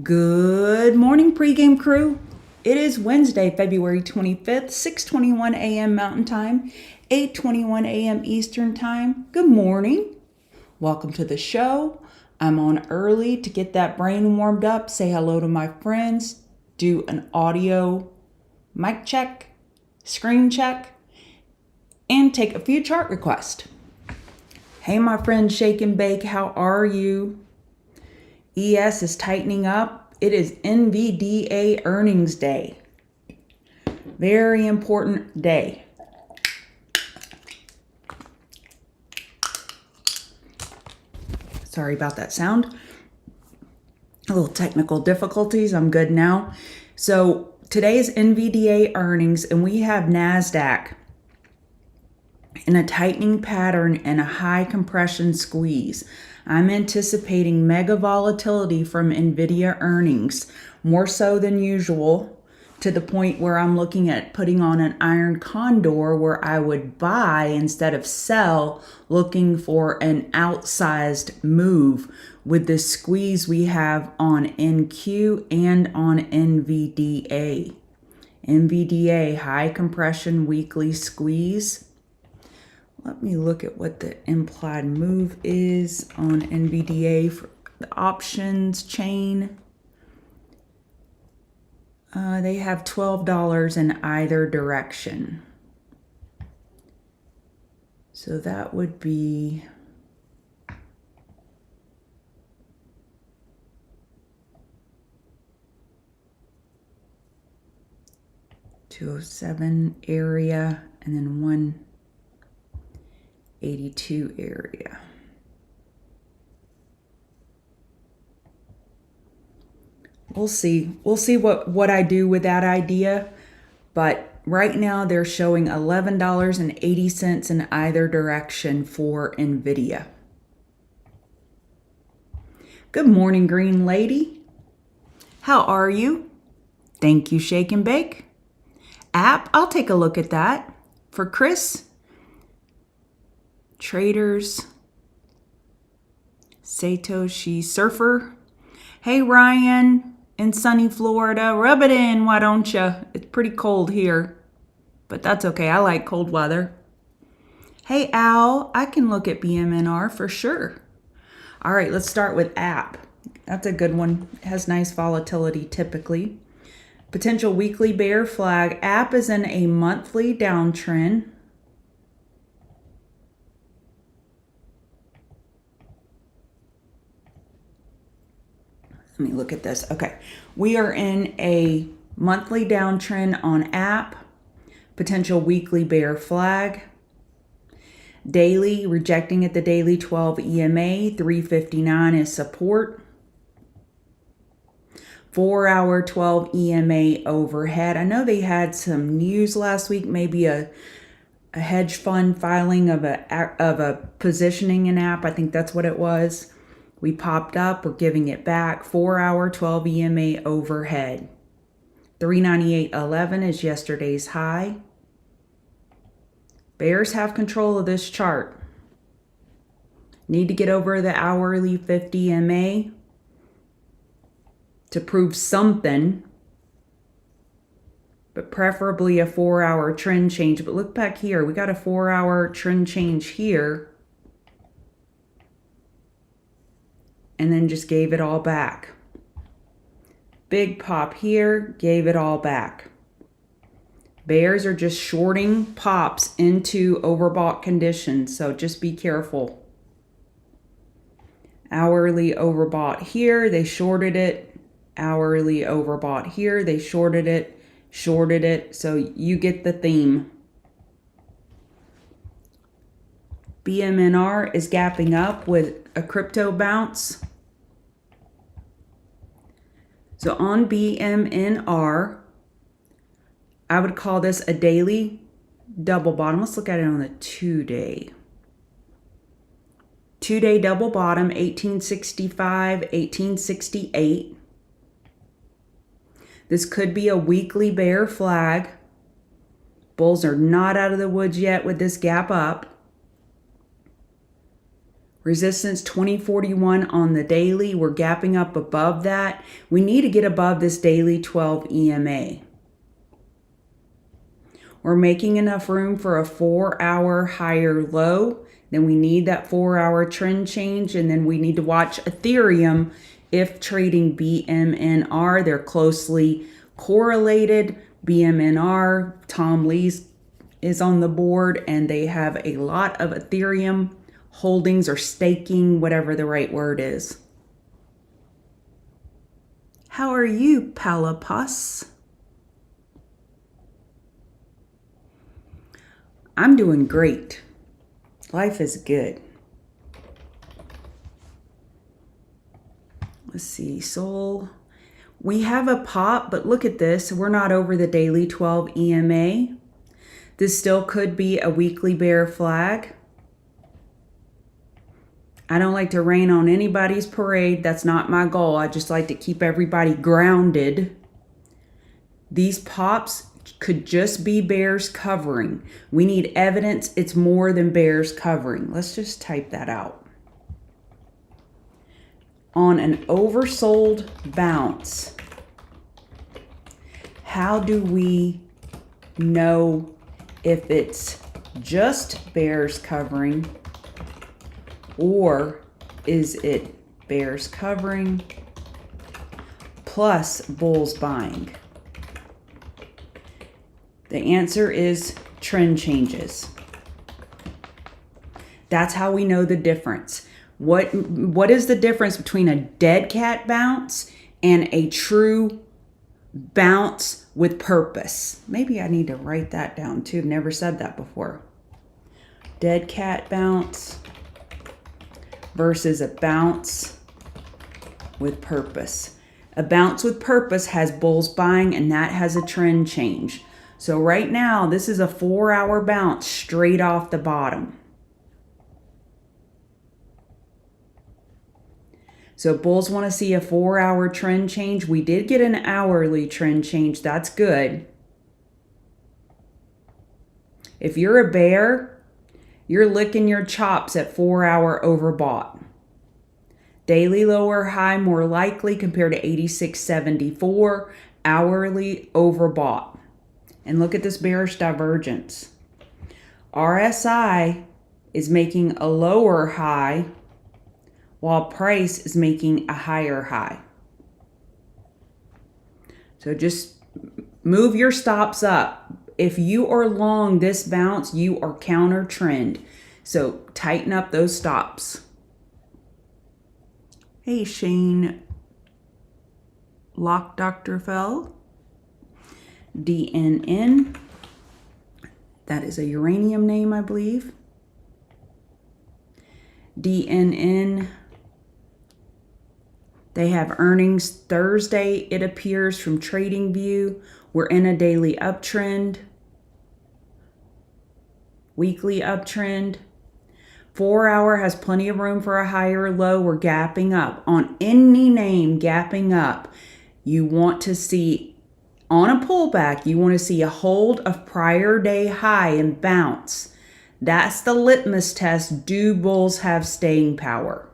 Good morning, pregame crew. It is Wednesday, February 25th, 6:21 a.m. Mountain Time, 8:21 a.m. Eastern Time. Good morning. Welcome to the show. I'm on early to get that brain warmed up, say hello to my friends, do an audio mic check, screen check, and take a few chart requests. Hey, my friend Shake and Bake, how are you? ES is tightening up. It is NVDA earnings day. Very important day. Sorry about that sound. A little technical difficulties. I'm good now. So today is NVDA earnings, and we have NASDAQ in a tightening pattern and a high compression squeeze. I'm anticipating mega volatility from NVIDIA earnings, more so than usual, to the point where I'm looking at putting on an iron condor where I would buy instead of sell, looking for an outsized move with this squeeze we have on NQ and on NVDA. NVDA, high compression weekly squeeze. Let me look at what the implied move is on NVDA for the options chain. They have $12 in either direction. So that would be $207 area and then 182 area. We'll see. We'll see what I do with that idea. But right now they're showing $11.80 in either direction for NVIDIA. Good morning, Green Lady. How are you? Thank you, Shake and Bake. App, I'll take a look at that. For Chris, Traders, Satoshi Surfer. Hey, Ryan in sunny Florida, rub it in, why don't you? It's pretty cold here, but that's okay. I like cold weather. Hey, Al, I can look at BMNR for sure. All right, let's start with app. That's a good one. It has nice volatility typically. Potential weekly bear flag. App is in a monthly downtrend. Let me look at this. Okay, we are in a monthly downtrend on app. Potential weekly bear flag. Daily, rejecting at the daily 12 EMA. 359 is support. 4-hour 12 EMA overhead. I know they had some news last week, maybe a hedge fund filing of a positioning in app. I think that's what it was. We popped up, we're giving it back. 4-hour 12 EMA overhead. 398.11 is yesterday's high. Bears have control of this chart. Need to get over the hourly 50 MA to prove something, but preferably a 4-hour trend change. But look back here, we got a 4-hour trend change here, and then just gave it all back. Big pop here, gave it all back. Bears are just shorting pops into overbought conditions, so just be careful. Hourly overbought here, they shorted it. Hourly overbought here, they shorted it, so you get the theme. BMNR is gapping up with a crypto bounce. So on BMNR, I would call this a daily double bottom. Let's look at it on the 2-day. 2-day double bottom, 1865, 1868. This could be a weekly bear flag. Bulls are not out of the woods yet with this gap up. Resistance 2041 on the daily. We're gapping up above that. We need to get above this daily 12 EMA. We're making enough room for a 4-hour higher low. Then we need that 4-hour trend change. And then we need to watch Ethereum if trading BMNR. They're closely correlated. BMNR, Tom Lee's is on the board, and they have a lot of Ethereum holdings or staking, whatever the right word is. How are you, Palapus? I'm doing great. Life is good. Let's see, Sol. We have a pop, but look at this. We're not over the daily 12 EMA. This still could be a weekly bear flag. I don't like to rain on anybody's parade. That's not my goal. I just like to keep everybody grounded. These pops could just be bears covering. We need evidence it's more than bears covering. Let's just type that out. On an oversold bounce, how do we know if it's just bears covering, or is it bears covering plus bulls buying? The answer is trend changes. That's how we know the difference. What is the difference between a dead cat bounce and a true bounce with purpose? Maybe I need to write that down too. Never said that before. Dead cat bounce versus a bounce with purpose. A bounce with purpose has bulls buying, and that has a trend change. So right now, this is a 4-hour bounce straight off the bottom. So bulls want to see a 4-hour trend change. We did get an hourly trend change. That's good. If you're a bear, you're licking your chops at 4-hour overbought. Daily lower high more likely compared to 86.74. Hourly overbought. And look at this bearish divergence. RSI is making a lower high while price is making a higher high. So just move your stops up. If you are long this bounce, you are counter trend. So tighten up those stops. Hey, Shane Lock Dr. Fell. DNN. That is a uranium name, I believe. DNN. They have earnings Thursday, it appears, from TradingView. We're in a daily uptrend. Weekly uptrend. 4-hour has plenty of room for a higher low. We're gapping up. On any name, gapping up. You want to see, on a pullback, you want to see a hold of prior day high and bounce. That's the litmus test. Do bulls have staying power?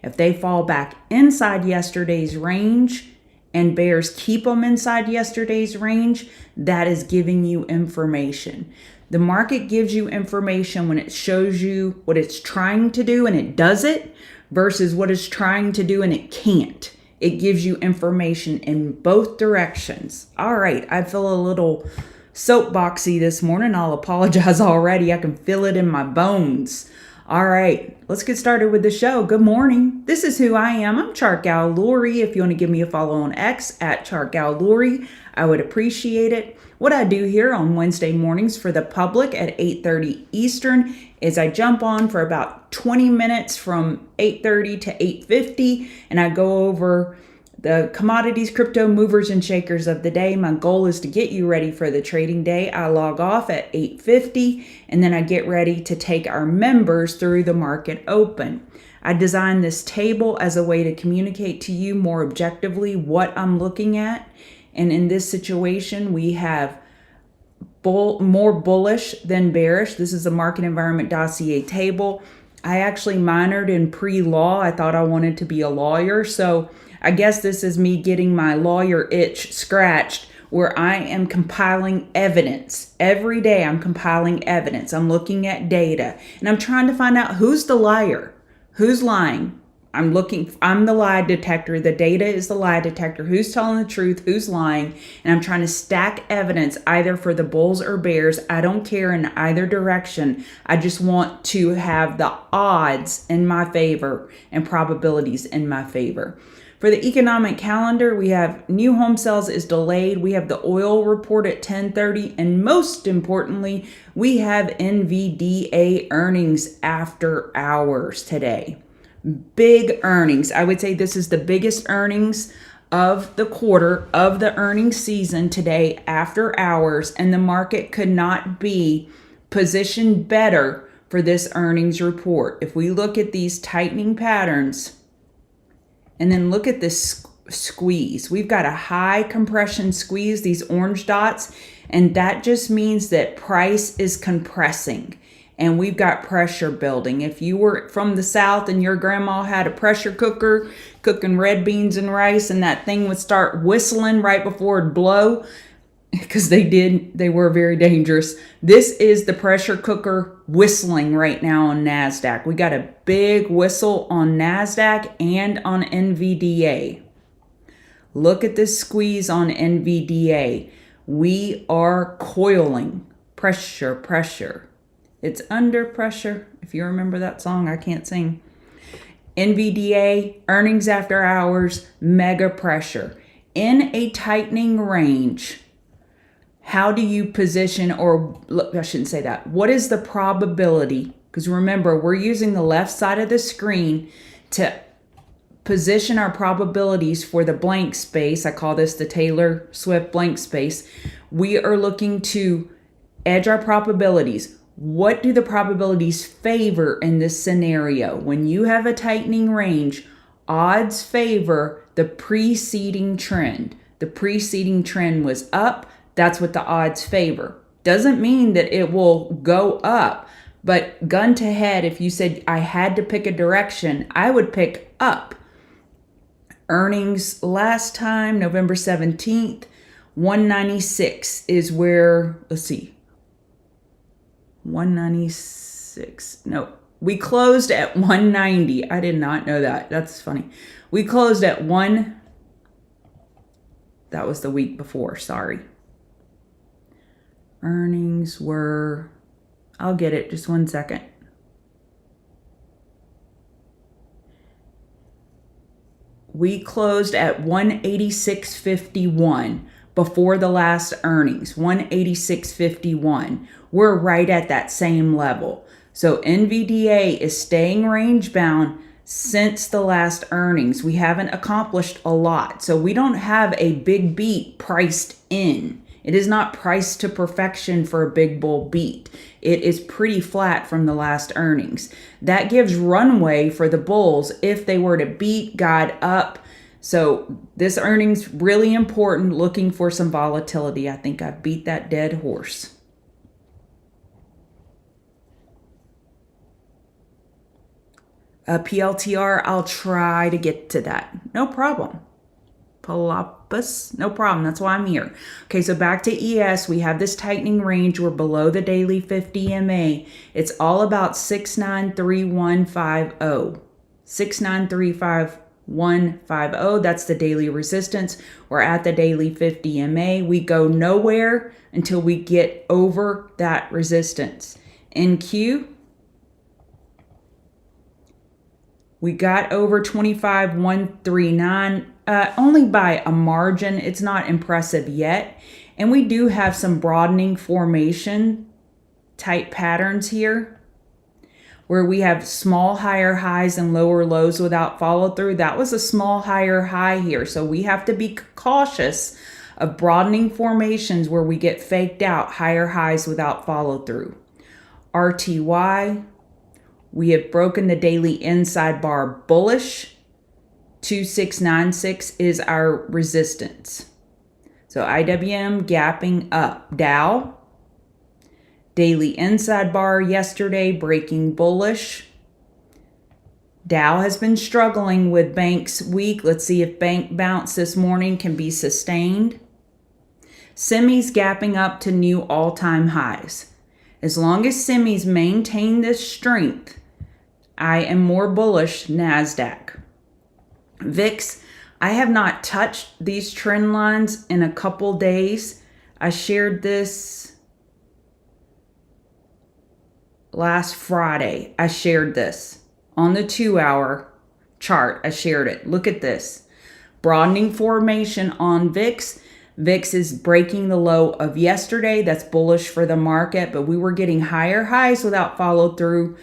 If they fall back inside yesterday's range and bears keep them inside yesterday's range, that is giving you information. The market gives you information when it shows you what it's trying to do and it does it versus what it's trying to do and it can't. It gives you information in both directions. All right, I feel a little soapboxy this morning. I'll apologize already. I can feel it in my bones. All right, let's get started with the show. Good morning. This is who I am. I'm Chart Gal Lori. If you want to give me a follow on X at Chart Gal Lori, I would appreciate it. What I do here on Wednesday mornings for the public at 8:30 Eastern is I jump on for about 20 minutes from 8:30 to 8:50, and I go over the commodities, crypto movers and shakers of the day. My goal is to get you ready for the trading day. I log off at 8:50, and then I get ready to take our members through the market open. I designed this table as a way to communicate to you more objectively what I'm looking at. And in this situation, we have more bullish than bearish. This is a market environment dossier table. I actually minored in pre-law. I thought I wanted to be a lawyer. So I guess this is me getting my lawyer itch scratched, where I am compiling evidence. Every day I'm compiling evidence. I'm looking at data and I'm trying to find out who's the liar, who's lying. I'm the lie detector. The data is the lie detector. Who's telling the truth? Who's lying? And I'm trying to stack evidence either for the bulls or bears. I don't care in either direction. I just want to have the odds in my favor and probabilities in my favor. For the economic calendar, we have new home sales is delayed. We have the oil report at 10:30. And most importantly, we have NVDA earnings after hours today. Big earnings. I would say this is the biggest earnings of the quarter, of the earnings season today after hours, and the market could not be positioned better for this earnings report. If we look at these tightening patterns and then look at this squeeze, we've got a high compression squeeze, these orange dots, and that just means that price is compressing. And we've got pressure building. If you were from the South and your grandma had a pressure cooker cooking red beans and rice, and that thing would start whistling right before it'd blow, because they were very dangerous. This is the pressure cooker whistling right now on NASDAQ. We got a big whistle on NASDAQ and on NVDA. Look at this squeeze on NVDA. We are coiling. Pressure, pressure. It's under pressure. If you remember that song, I can't sing. NVDA, earnings after hours, mega pressure. In a tightening range, how do you position, or I shouldn't say that. What is the probability? Because remember, we're using the left side of the screen to position our probabilities for the blank space. I call this the Taylor Swift blank space. We are looking to edge our probabilities. What do the probabilities favor in this scenario? When you have a tightening range, odds favor the preceding trend. The preceding trend was up. That's what the odds favor. Doesn't mean that it will go up, but gun to head, if you said I had to pick a direction, I would pick up. Earnings last time, November 17th, 196 is where, let's see. 196. No, we closed at 190. I did not know that. That's funny. We closed at that was the week before. Sorry. Earnings were, I'll get it. Just 1 second. We closed at 186.51 before the last earnings, 186.51. We're right at that same level. So NVDA is staying range bound since the last earnings. We haven't accomplished a lot. So we don't have a big beat priced in. It is not priced to perfection for a big bull beat. It is pretty flat from the last earnings. That gives runway for the bulls if they were to beat, guide up. So this earnings really important, looking for some volatility. I think I've beat that dead horse. PLTR, I'll try to get to that. No problem. Palapus, no problem. That's why I'm here. Okay, so back to ES. We have this tightening range. We're below the daily 50 MA. It's all about 693150. 693150. That's the daily resistance. We're at the daily 50 MA. We go nowhere until we get over that resistance. NQ, we got over 25,139, only by a margin. It's not impressive yet. And we do have some broadening formation type patterns here, where we have small higher highs and lower lows without follow through. That was a small higher high here. So we have to be cautious of broadening formations where we get faked out higher highs without follow through. RTY, we have broken the daily inside bar bullish. 2696 is our resistance. So IWM gapping up. Dow, daily inside bar yesterday breaking bullish. Dow has been struggling with banks weak. Let's see if bank bounce this morning can be sustained. Semis gapping up to new all-time highs. As long as semis maintain this strength, I am more bullish NASDAQ. VIX, I have not touched these trend lines in a couple days. I shared this last Friday. I shared this on the 2-hour chart. I shared it. Look at this. Broadening formation on VIX. VIX is breaking the low of yesterday. That's bullish for the market, but we were getting higher highs without follow through,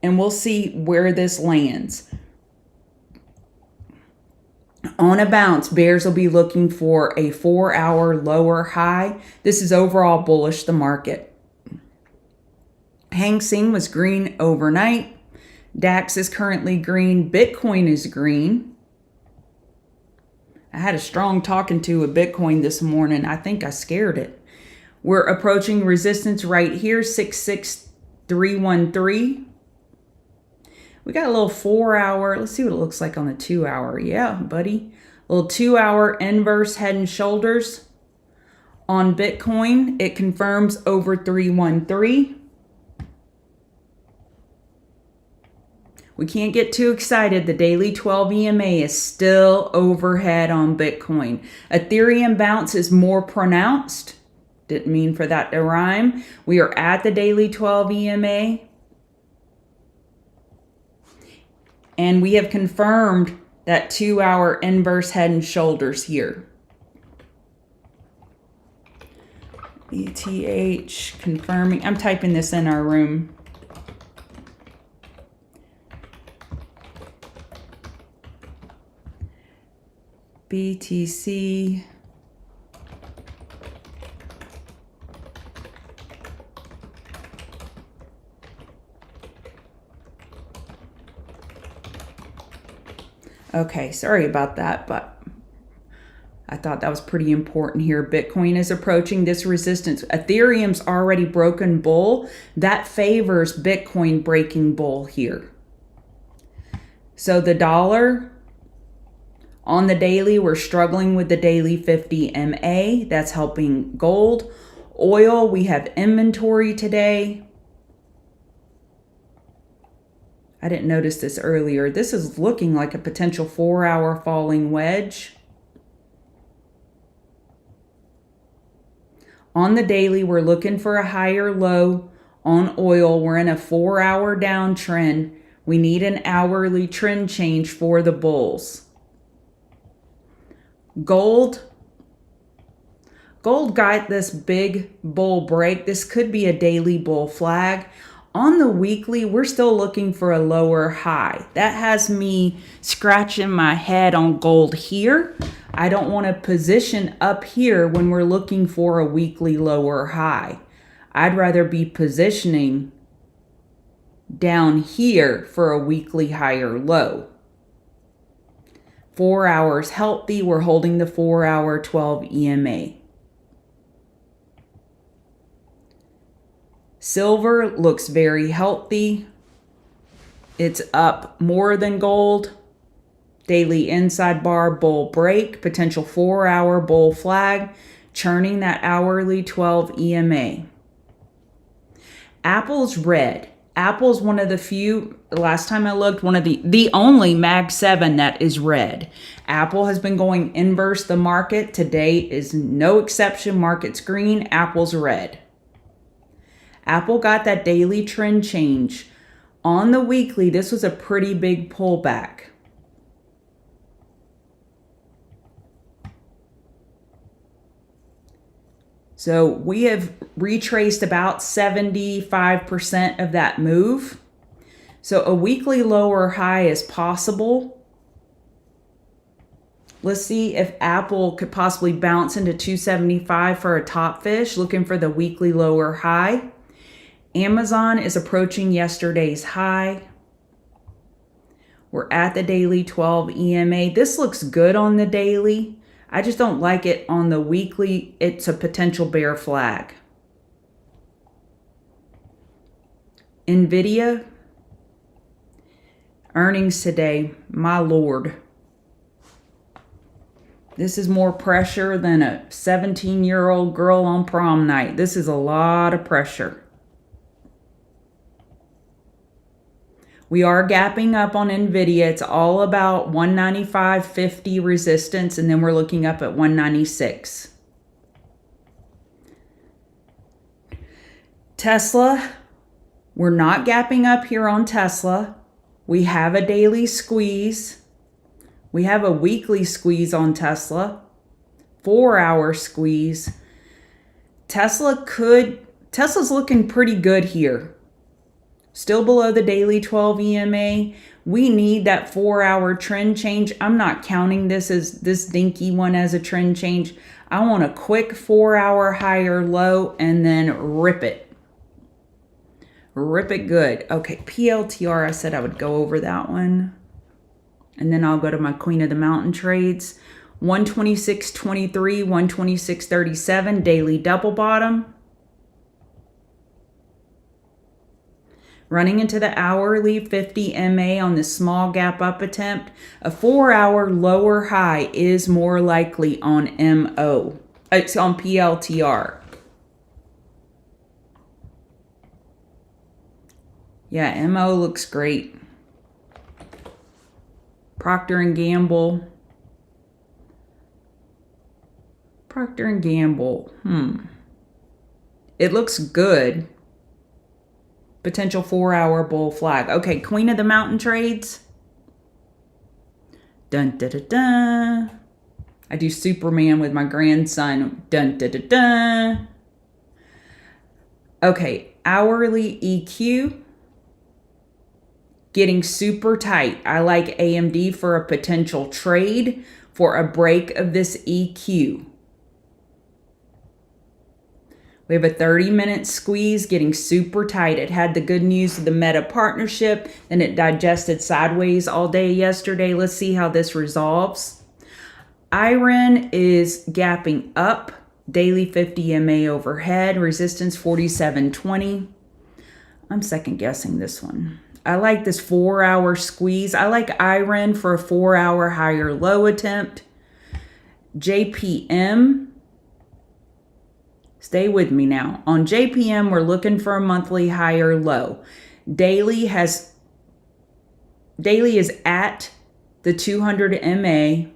and we'll see where this lands. On a bounce, bears will be looking for a 4-hour lower high. This is overall bullish the market. Hang Seng was green overnight. DAX is currently green. Bitcoin is green. I had a strong talking to with Bitcoin this morning. I think I scared it. We're approaching resistance right here, 66313. We got a little 4-hour. Let's see what it looks like on the 2-hour. Yeah, buddy. A little 2-hour inverse head and shoulders on Bitcoin. It confirms over 313. We can't get too excited. The daily 12 EMA is still overhead on Bitcoin. Ethereum bounce is more pronounced. Didn't mean for that to rhyme. We are at the daily 12 EMA. And we have confirmed that 2-hour inverse head and shoulders here. ETH confirming. I'm typing this in our room. BTC. Okay, sorry about that, but I thought that was pretty important here. Bitcoin is approaching this resistance. Ethereum's already broken bull. That favors Bitcoin breaking bull here. So the dollar on the daily, we're struggling with the daily 50 MA. That's helping gold. Oil, we have inventory today. I didn't notice this earlier. This is looking like a potential 4-hour falling wedge. On the daily, we're looking for a higher low on oil. We're in a 4-hour downtrend. We need an hourly trend change for the bulls. Gold got this big bull break. This could be a daily bull flag. On the weekly, we're still looking for a lower high. That has me scratching my head on gold here. I don't want to position up here when we're looking for a weekly lower high. I'd rather be positioning down here for a weekly higher low. 4 hours healthy. We're holding the 4-hour 12 EMA. Silver looks very healthy. It's up more than gold. Daily inside bar bull break. Potential 4-hour bull flag. Churning that hourly 12 EMA. Apple's red. Apple's one of the few, last time I looked, one of the only Mag 7 that is red. Apple has been going inverse the market. Today is no exception. Market's green, Apple's red. Apple got that daily trend change. On the weekly, this was a pretty big pullback. So we have retraced about 75% of that move. So a weekly lower high is possible. Let's see if Apple could possibly bounce into 275 for a top fish, looking for the weekly lower high. Amazon is approaching yesterday's high. We're at the daily 12 EMA. This looks good on the daily. I just don't like it on the weekly. It's a potential bear flag. Nvidia. Earnings today, my Lord. This is more pressure than a 17-year-old girl on prom night. This is a lot of pressure. We are gapping up on NVIDIA. It's all about 195.50 resistance, and then we're looking up at 196. Tesla, we're not gapping up here on Tesla. We have a daily squeeze. We have a weekly squeeze on Tesla. 4-hour squeeze. Tesla's looking pretty good here. Still below the daily 12 EMA. We need that 4-hour trend change. I'm not counting this dinky one as a trend change. I want a quick 4-hour higher low and then rip it. Rip it good. Okay, PLTR, I said I would go over that one. And then I'll go to my Queen of the Mountain trades. 126.23, 126.37, daily double bottom. Running into the hourly 50 MA on the small gap up attempt. A 4-hour lower high is more likely on MO. It's on PLTR. Yeah, MO looks great. Procter & Gamble. Procter & Gamble. It looks good. Potential 4-hour bull flag. Okay, Queen of the Mountain trades. Dun da da da. I do Superman with my grandson. Dun da da da. Okay, hourly EQ. Getting super tight. I like AMD for a potential trade for a break of this EQ. We have a 30-minute squeeze getting super tight. It had the good news of the Meta partnership, and it digested sideways all day yesterday. Let's see how this resolves. IREN is gapping up. Daily 50 MA overhead. Resistance 47.20. I'm second guessing this one. I like this 4-hour squeeze. I like IREN for a 4-hour higher low attempt. JPM. Stay with me now. On JPM, we're looking for a monthly higher low. Daily is at the 200 MA.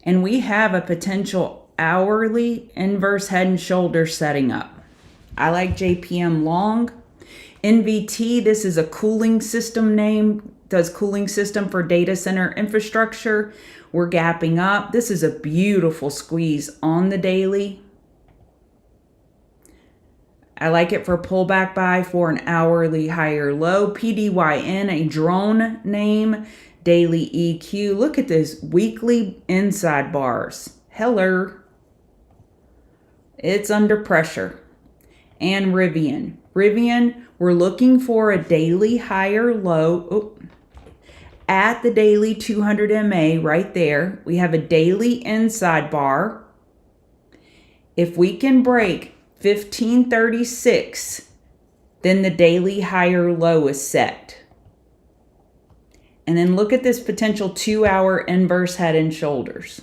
And we have a potential hourly inverse head and shoulder setting up. I like JPM long. NVT, this is a cooling system name, does cooling system for data center infrastructure. We're gapping up. This is a beautiful squeeze on the daily. I like it for pullback buy for an hourly higher low. PDYN, a drone name, daily EQ. Look at this weekly inside bars. Hello. It's under pressure. And Rivian. Rivian, we're looking for a daily higher low at the daily 200 MA right there. We have a daily inside bar. If we can break 1536, then the daily higher low is set. And then look at this potential 2-hour inverse head and shoulders.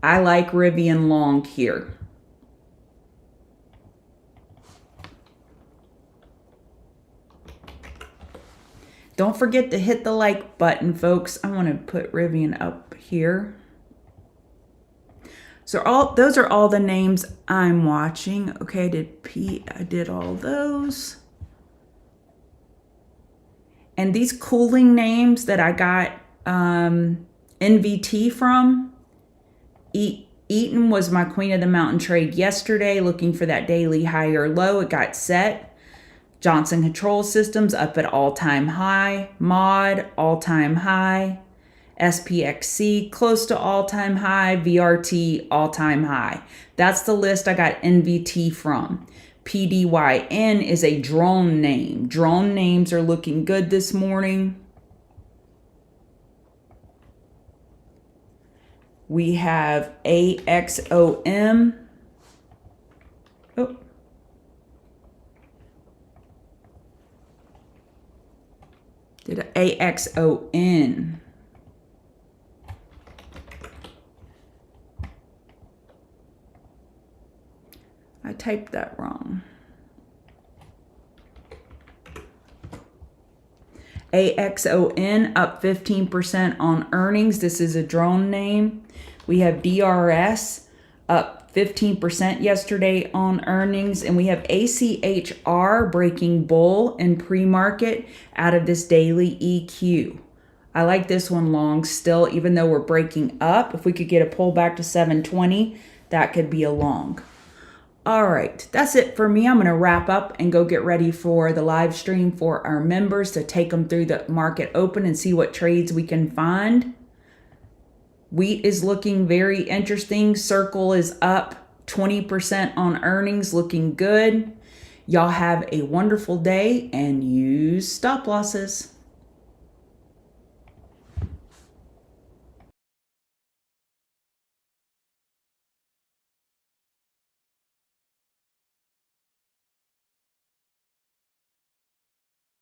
I like Rivian long here. Don't forget to hit the like button, folks. I want to put Rivian up here. So those are all the names I'm watching. Okay, I did all those. And these cooling names that I got NVT from, Eaton was my Queen of the Mountain trade yesterday, looking for that daily higher low. It got set. Johnson Control Systems up at all-time high. Mod, all-time high. SPXC, close to all-time high. VRT, all-time high. That's the list I got NVT from. PDYN is a drone name. Drone names are looking good this morning. We have AXOM. AXON. I typed that wrong. AXON up 15% on earnings. This is a drone name. We have DRS up 15% yesterday on earnings. And we have ACHR breaking bull in pre-market out of this daily EQ. I like this one long still, even though we're breaking up. If we could get a pull back to 720, that could be a long. All right, that's it for me. I'm going to wrap up and go get ready for the live stream for our members to take them through the market open and see what trades we can find. Wheat is looking very interesting. Circle is up 20% on earnings, looking good. Y'all have a wonderful day and use stop losses.